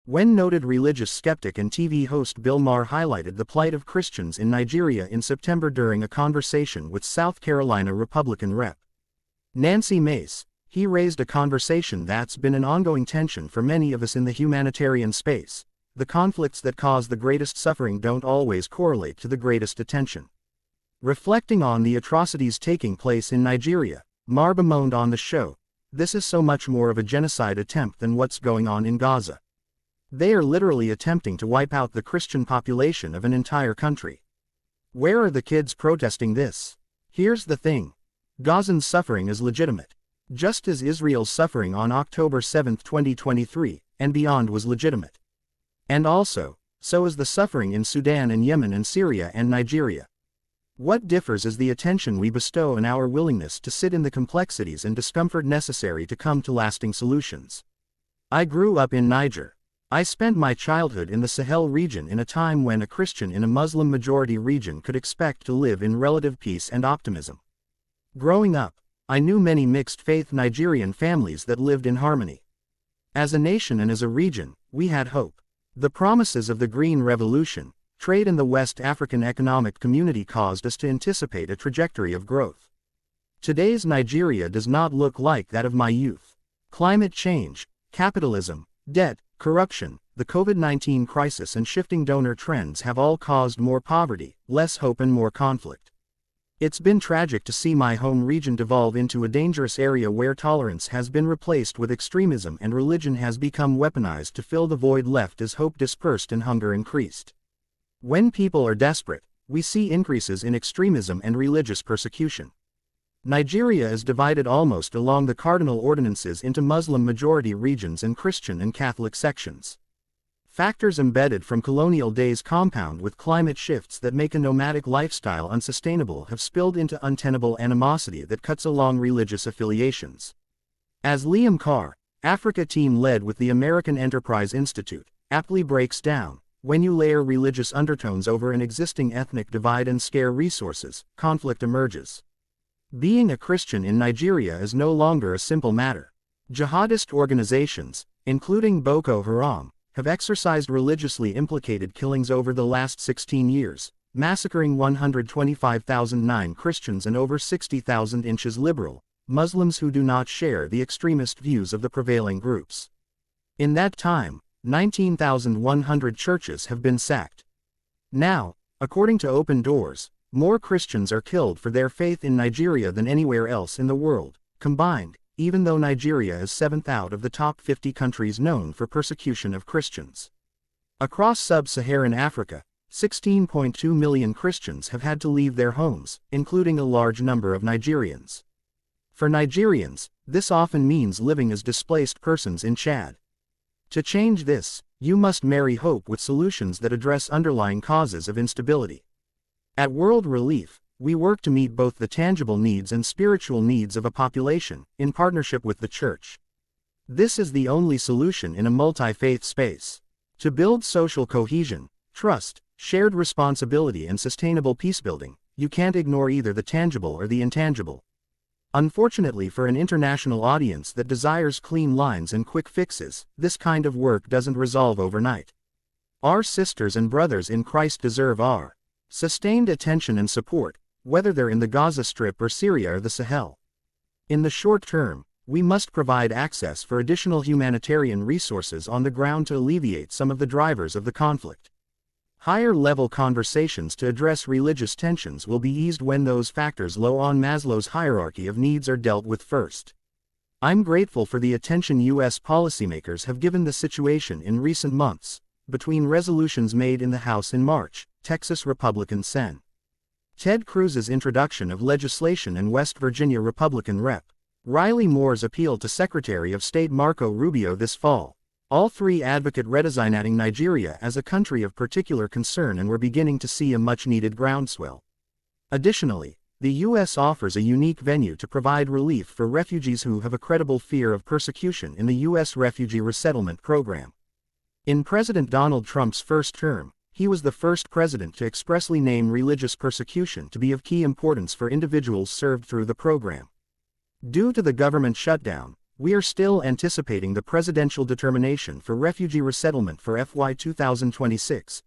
When noted religious skeptic and TV host Bill Maher highlighted the plight of Christians in Nigeria in September during a conversation with South Carolina Republican Rep. Nancy Mace, he raised a conversation that's been an ongoing tension for many of us in the humanitarian space. The conflicts that cause the greatest suffering don't always correlate to the greatest attention. Reflecting on the atrocities taking place in Nigeria, Maher bemoaned on the show, "This is so much more of a genocide attempt than what's going on in Gaza. They are literally attempting to wipe out the Christian population of an entire country. Where are the kids protesting this? Here's the thing. Gazans' suffering is legitimate. Just as Israel's suffering on October 7, 2023, and beyond was legitimate. And also, so is the suffering in Sudan and Yemen and Syria and Nigeria. What differs is the attention we bestow and our willingness to sit in the complexities and discomfort necessary to come to lasting solutions. I grew up in Niger. I spent my childhood in the Sahel region in a time when a Christian in a Muslim-majority region could expect to live in relative peace and optimism. Growing up, I knew many mixed-faith Nigerian families that lived in harmony. As a nation and as a region, we had hope. The promises of the Green Revolution, trade in the West African Economic Community caused us to anticipate a trajectory of growth. Today's Nigeria does not look like that of my youth. Climate change, capitalism, debt, corruption, the COVID-19 crisis and shifting donor trends have all caused more poverty, less hope and more conflict. It's been tragic to see my home region devolve into a dangerous area where tolerance has been replaced with extremism and religion has become weaponized to fill the void left as hope dispersed and hunger increased. When people are desperate, we see increases in extremism and religious persecution. Nigeria is divided almost along the cardinal ordinances into Muslim-majority regions and Christian and Catholic sections. Factors embedded from colonial days compound with climate shifts that make a nomadic lifestyle unsustainable have spilled into untenable animosity that cuts along religious affiliations. As Liam Carr, Africa team led with the American Enterprise Institute, aptly breaks down, when you layer religious undertones over an existing ethnic divide and scare resources, conflict emerges. Being a Christian in Nigeria is no longer a simple matter. Jihadist organizations, including Boko Haram, have exercised religiously implicated killings over the last 16 years, massacring 125,009 Christians and over 60,000 inches liberal, Muslims who do not share the extremist views of the prevailing groups. In that time, 19,100 churches have been sacked. Now, according to Open Doors, more Christians are killed for their faith in Nigeria than anywhere else in the world, combined, even though Nigeria is 7th out of the top 50 countries known for persecution of Christians. Across sub-Saharan Africa, 16.2 million Christians have had to leave their homes, including a large number of Nigerians. For Nigerians, this often means living as displaced persons in Chad. To change this, you must marry hope with solutions that address underlying causes of instability. At World Relief, we work to meet both the tangible needs and spiritual needs of a population, in partnership with the Church. This is the only solution in a multi-faith space. To build social cohesion, trust, shared responsibility and sustainable peacebuilding, you can't ignore either the tangible or the intangible. Unfortunately for an international audience that desires clean lines and quick fixes, this kind of work doesn't resolve overnight. Our sisters and brothers in Christ deserve our sustained attention and support, whether they're in the Gaza Strip or Syria or the Sahel. In the short term, we must provide access for additional humanitarian resources on the ground to alleviate some of the drivers of the conflict. Higher-level conversations to address religious tensions will be eased when those factors low on Maslow's hierarchy of needs are dealt with first. I'm grateful for the attention U.S. policymakers have given the situation in recent months, between resolutions made in the House in March, Texas Republican Sen. Ted Cruz's introduction of legislation and West Virginia Republican Rep. Riley Moore's appeal to Secretary of State Marco Rubio this fall. All three advocate redesignating Nigeria as a country of particular concern, and we're beginning to see a much-needed groundswell. Additionally, the U.S. offers a unique venue to provide relief for refugees who have a credible fear of persecution in the U.S. Refugee Resettlement Program. In President Donald Trump's first term, he was the first president to expressly name religious persecution to be of key importance for individuals served through the program. Due to the government shutdown, We are still anticipating the presidential determination for refugee resettlement for FY 2026,